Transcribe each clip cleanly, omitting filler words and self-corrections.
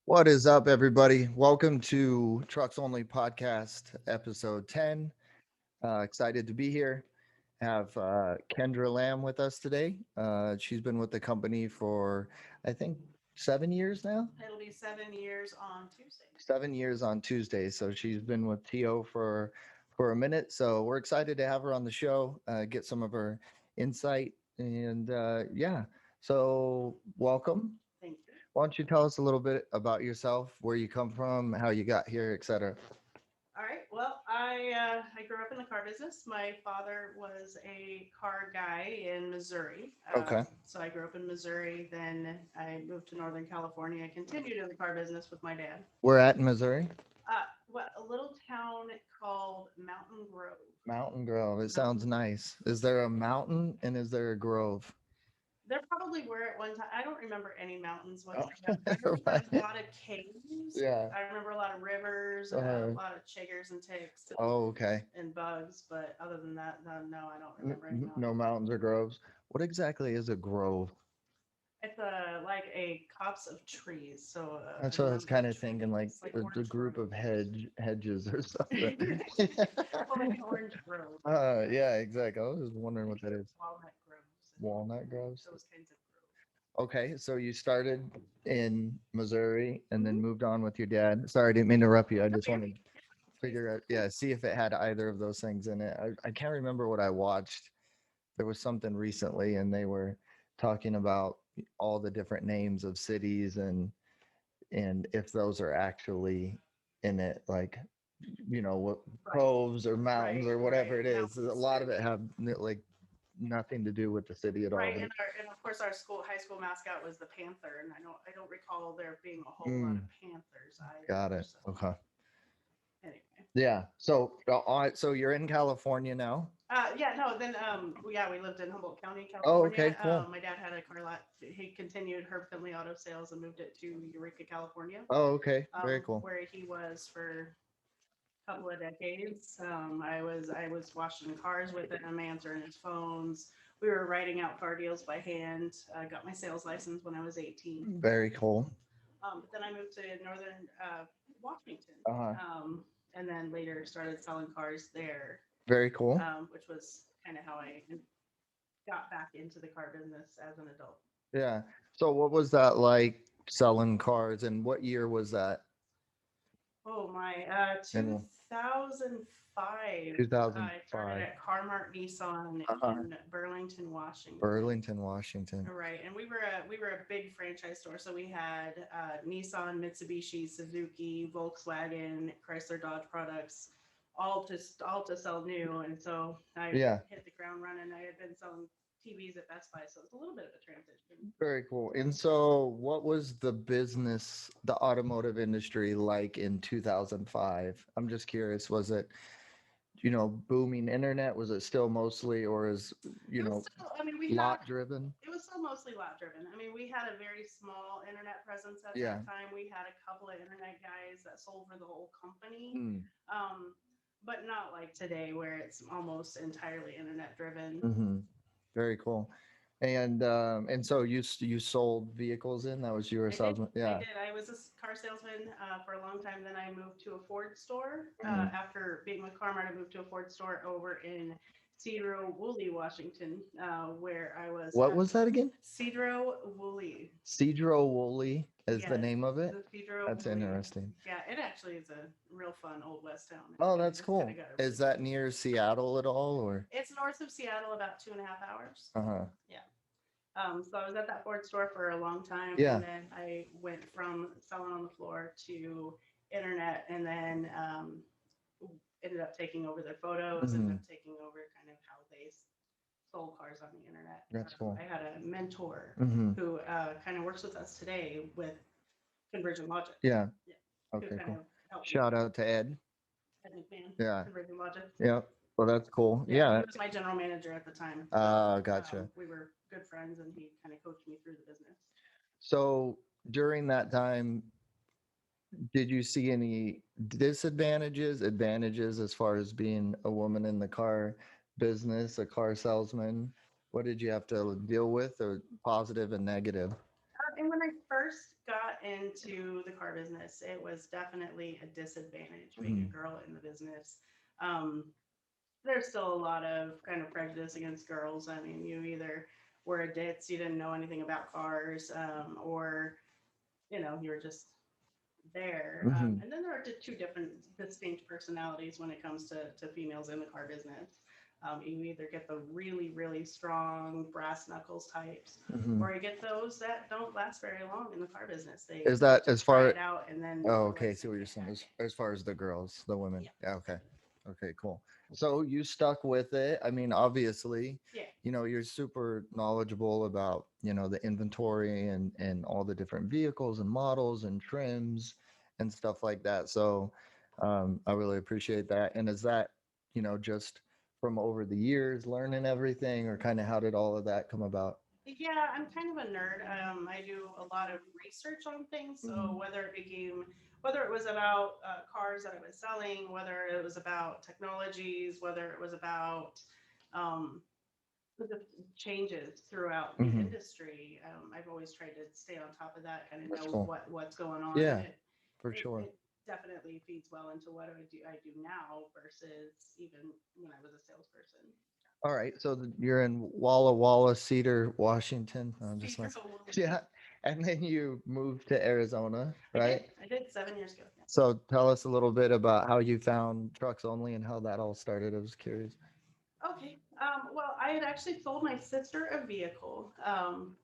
What is up, everybody? Welcome to Trucks Only Podcast, episode 10. Excited to be here. Have Kendra Lamb with us today. She's been with the company for, I think, 7 years now. It'll be 7 years on Tuesday. 7 years on Tuesday. So she's been with TO for a minute. So we're excited to have her on the show, get some of her insight, and yeah. So welcome. Thank you. Why don't you tell us a little bit about yourself, where you come from, how you got here, etc. All right. Well, I grew up in the car business. My father was a car guy in Missouri. Okay. So I grew up in Missouri. Then I moved to Northern California. I continued in the car business with my dad. We're at in Missouri. What a little town called Mountain Grove. Mountain Grove. It sounds Mountain. nice. Is there a mountain and is there a grove? There probably were at one time. I don't remember any mountains Oh, whatsoever. I remember a right. lot of caves. Yeah. I remember a lot of rivers, a Uh, lot of chiggers and ticks oh, okay. and bugs. But other than that, no, I don't remember any No mountains. mountains or groves. What exactly is a grove? It's like a copse of trees, so That's a what I was number of kind of thinking, like trees, like a orange group of groves. hedges or something. Well, like an orange grove, Yeah, exactly. I was just wondering what that is. walnut groves, and Walnut groves. those kinds of groves. Okay, so you started in Missouri and then Mm-hmm. moved on with your dad. Sorry, I didn't mean to interrupt you. I No, just you're wanted right. to figure out, yeah, see if it had either of those things in it. I can't remember what I watched. There was something recently, and they were talking about all the different names of cities and if those are actually in it, like what Right, coves or mountains right, or whatever right. it is. A Mountains. lot of it have like nothing to do with the city at all. Right, But and of course our high school mascot was the panther, and I don't recall there being a whole lot of mm, panthers either. got it. So Okay. anyway, Yeah. So you're in California now. yeah, no, then yeah, we lived in Humboldt County, Oh, okay, California. cool. My dad had a car lot. He continued Herb Finley Auto Sales and moved it to Eureka, California, Oh, okay, very cool. where he was for a couple of decades. I was washing cars with him, answering his phones. We were writing out car deals by hand. I got my sales license when I was 18. Very cool. But then I moved to northern Washington, Uh-huh. and then later started selling cars there, Very cool. which was kind of how I got back into the car business as an adult. Yeah. So what was that like selling cars, and what year was that? Oh my, In 2005. I started 2005. at Carmart Nissan Uh-huh. in Burlington, Washington. Burlington, Washington. Right, and we were a big franchise store, so we had Nissan, Mitsubishi, Suzuki, Volkswagen, Chrysler, Dodge products, all to sell new. And so I Yeah. hit the ground running. I had been selling TVs at Best Buy, so it's a little bit of a transition. Very cool. And so what was the business, the automotive industry like in 2005? I'm just curious, was it, booming internet? Was it still mostly, or is, you It was know, still, I mean, we had lot driven? it was still mostly lot driven. I mean, we had a very small internet presence at Yeah. that time. We had a couple of internet guys that sold for the whole company, Mm. um, but not like today where it's almost entirely internet driven. Mm-hmm. Very cool. And so you sold vehicles in? That was your I did. salesman? I Yeah. did. I was a car salesman for a long time. Then I moved to a Ford store. Mm. After being with Carmart, I moved to a Ford store over in Cedro Woolley, Washington, where I was What was that again? Cedro Woolley. Cedro Woolley is the Yes, name of it. the Cedro That's Woolley. interesting. Yeah, it actually is a real fun old west town. Oh, It that's just kind of cool. got a really Is good that name. near Seattle at all, or? It's north of Seattle, about 2.5 hours. Uh-huh. Yeah. So I was at that Ford store for a long time, and Yeah. then I went from selling on the floor to internet, and then ended up taking over their photos, ended Hmm. up taking over kind of how they sold cars on the internet. That's cool. I had a mentor Hmm. who kind of works with us today with Conversion Logic. Yeah. Yeah, who Okay, kind cool. of helped me Shout out to Ed. at McMahon Yeah. Conversion Logic. Yeah. Well, that's cool. Yeah, he Yeah. was my general manager at the time, so Gotcha. we were good friends, and he kind of coached me through the business. So during that time, did you see any disadvantages, advantages as far as being a woman in the car business, a car salesman? What did you have to deal with, or positive and negative? And when I first got into the car business, it was definitely a disadvantage being a Mhm. girl in the business. Um, there's still a lot of kind of prejudice against girls. I mean, you either were a ditz, you didn't know anything about cars, or you were just there. Mhm. And then there are two different distinct personalities when it comes to females in the car business. You either get the really, really strong brass knuckles types, Mhm. or you get those that don't last very long in the car business. Is They that as just try far? it out and then Oh, okay. realize See they what you're can't saying. hack it. As far as the girls, the women. Yeah, Yeah. Okay. Okay. Cool. So you stuck with it. I mean, obviously, yeah. you're super knowledgeable about the inventory and all the different vehicles and models and trims and stuff like that. So I really appreciate that. And is that just from over the years learning everything, or kind of how did all of that come about? Yeah, I'm kind of a nerd. I do a lot of research on things. So Mhm. whether it was about cars that I was selling, whether it was about technologies, whether it was about um, the changes throughout the Mhm. industry, I've always tried to stay on top of that, kind of That's know cool. what's going on, and Yeah, it for it, sure. it definitely feeds well into what I do now versus even when I was a salesperson. All right, so you're in Walla Walla, Cedar, Washington. I'm just Cedar messing. Woolley. Yeah, and then you moved to Arizona, I did. right? I did 7 years ago. Yeah. So tell us a little bit about how you found trucks only and how that all started. I was curious. Okay. Well, I had actually sold my sister a vehicle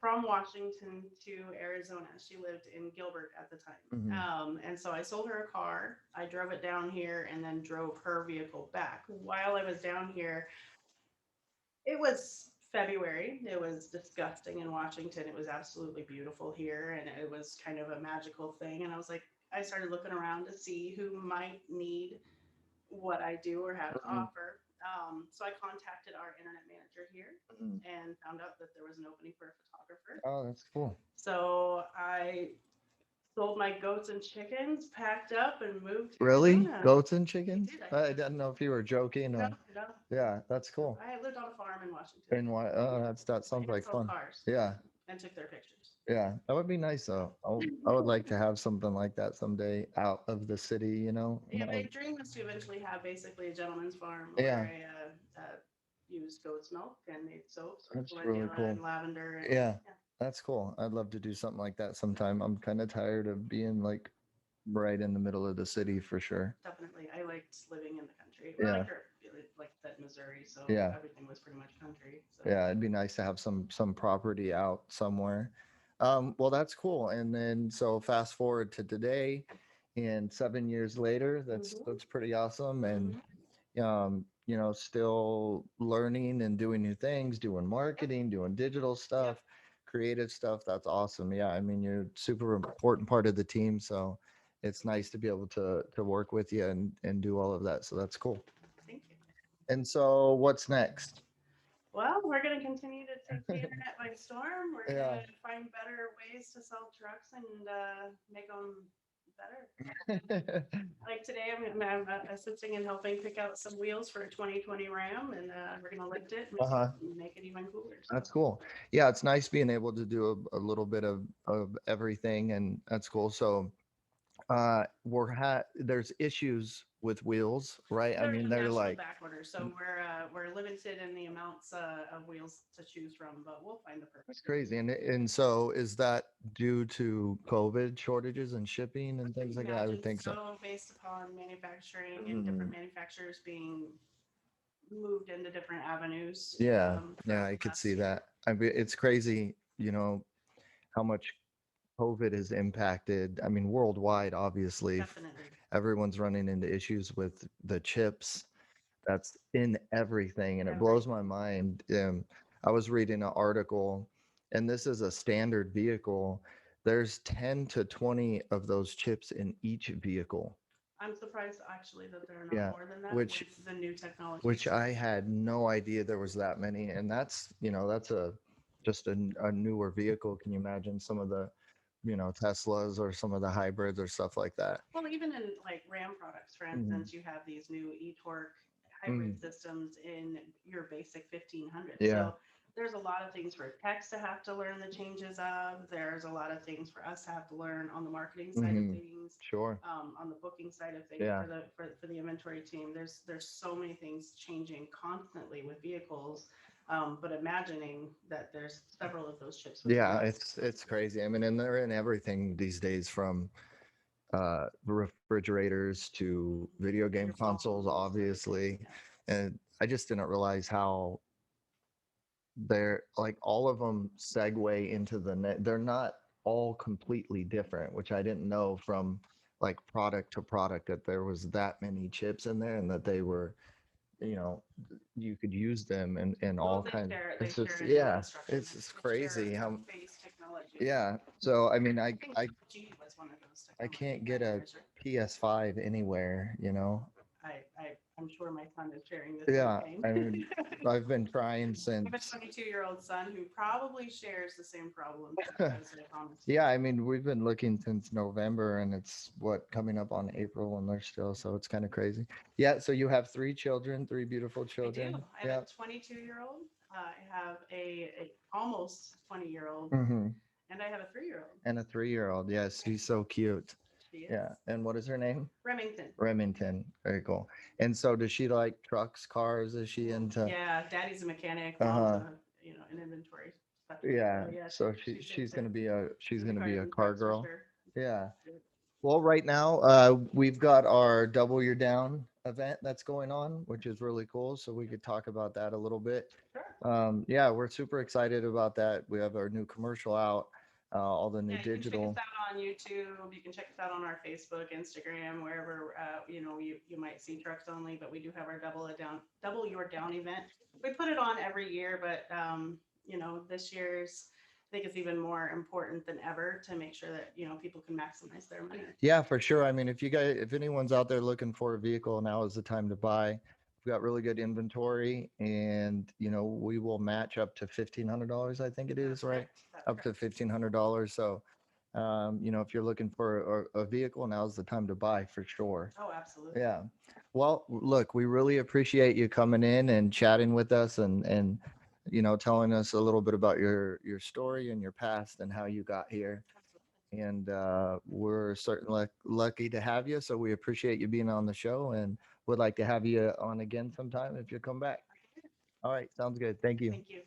from Washington to Arizona. She lived in Gilbert at the time. Hmm. And so I sold her a car. I drove it down here and then drove her vehicle back. While I was down here, it was February. It was disgusting in Washington. It was absolutely beautiful here. And it was kind of a magical thing. And I was like, I started looking around to see who might need what I do or have to Hmm. offer. So I contacted our internet manager here Hmm. and found out that there was an opening for a photographer. Oh, that's cool. So I sold my goats and chickens, packed up, and moved to Really? Arizona. Goats and I chickens? did. I I just didn't know if you were joking no, or. no. Yeah, that's cool. I lived on a farm in Washington. And why? Oh, that sounds And like sold fun. cars Yeah. and took their pictures. Yeah, that would be nice though. I would like to have something like that someday out of the city, you know? Yeah, my dream was to eventually have basically a gentleman's farm Yeah, where I used goat's milk and made soaps with that's really calendula cool. and lavender and Yeah, yeah, that's cool. I'd love to do something like that sometime. I'm kind of tired of being like right in the middle of the city for sure. definitely. I liked living in the country. Well, I Yeah, grew up like that Missouri, so yeah, everything was pretty much country. So yeah. It'd be nice to have some property out somewhere. Well, that's cool. And then so fast forward to today, and 7 years later, that's hmm pretty awesome. And hmm still learning and doing new things, doing yep, marketing, doing digital yep. stuff, creative stuff. That's awesome. Yeah, I mean, you're a super important part of the team, so it's nice to be able to work with you and do all of that. So that's cool. Thank you. And so what's next? Well, we're going to continue to take the internet by storm. We're going Yeah. to find better ways to sell trucks and make them better. Like today, I'm assisting and helping pick out some wheels for a 2020 Ram, and we're going to lift it, Uh-huh. make it even cooler. So That's cool. Yeah, it's nice being able to do a little bit of everything, and that's cool. So there's issues with wheels, right? I there's mean, a they're national like, back order, so we're limited in the amounts of wheels to choose from, but we'll find the that's perfect one. crazy. And so is that due to COVID shortages and shipping and I things like that? I would imagine think so. so, based upon manufacturing and different Mm, manufacturers being moved into different avenues yeah, yeah, throughout I the could last see year. that. I mean, it's crazy, how much COVID has impacted. I mean, worldwide, obviously, Definitely. everyone's running into issues with the chips that's in everything, and it blows my Everything. mind. I was reading an article, and this is a standard vehicle. There's 10 to 20 of those chips in each vehicle. I'm surprised actually that there are not Yeah, more than that which with the new which technologies. I had no idea there was that many, and that's a just a newer vehicle. Can you imagine some of the Teslas or some of the hybrids or stuff like that? Well, even in like Ram products, for Hmm. instance, you have these new e-torque hybrid Mm, systems in your basic 1500. yeah. So there's a lot of things for techs to have to learn the changes of. There's a lot of things for us to have to learn on the marketing side of Hmm. things, Sure. on the booking side of things Yeah. for the inventory team. There's so many things changing constantly with vehicles. But imagining that there's several of those chips within Yeah, us. it's crazy. I mean, and they're in everything these days, from refrigerators to video game Your consoles, phones, everything. obviously. Yeah. And I just didn't realize how they're like all of them segue into the net. They're not all completely different, which I didn't know from like product to product, that there was that many chips in there and that they were, you know, you could use them in Well, all kinds. they It's share just, internal yeah, it's instructions. just They share crazy how, base technology. yeah. So I mean, I think G was one of those I technology can't get a pioneers. Or PS5 anywhere, you know. I'm sure my son is sharing the same Yeah, pain. I mean, I've been trying I have a since. 22-year-old son who probably shares the same problems as I promise. Yeah, I mean, we've been looking since November, and it's what, coming up on April, and they're still, so it's kind of crazy. Yeah, so you have three children, three beautiful I do. children. I have Yeah. a 22-year-old. I have a almost 20-year-old, Hmm. and I have a 3-year-old. And a 3-year-old. Yes, she's so cute. She is Yeah. And what is her name? Remington. Remington. Very cool. And so does she like trucks, cars? Is she into? Yeah, daddy's a mechanic, mom's Uh-huh. a an inventory specialist. Yeah. So yeah, So she's she's into gonna be cars a and car trucks for girl. sure. Yeah. Well, right now, we've got our Double Your Down event that's going on, which is really cool. So we could talk about that a little bit. Sure. Yeah, we're super excited about that. We have our new commercial out, all the new Yeah, you can check us digital. out on YouTube. You can check us out on our Facebook, Instagram, wherever you might see trucks only. But we do have our double your down event. We put it on every year, but this year's I think it's even more important than ever to make sure that people can maximize their money. Yeah, for sure. I mean, if anyone's out there looking for a vehicle, now is the time to buy. We've got really good inventory, and we will match up to $1,500. I think it is, That's right? correct. That's Up to correct. $1,500. So, if you're looking for a vehicle, now's the time to buy for sure. Oh, absolutely. Yeah. Well, look, we really appreciate you coming in and chatting with us, and telling us a little bit about your story and your past and how you got here. And we're certainly lucky to have you. So we appreciate you being on the show, and would like to have you on again sometime if you come back. All right, sounds good. Thank you. Thank you.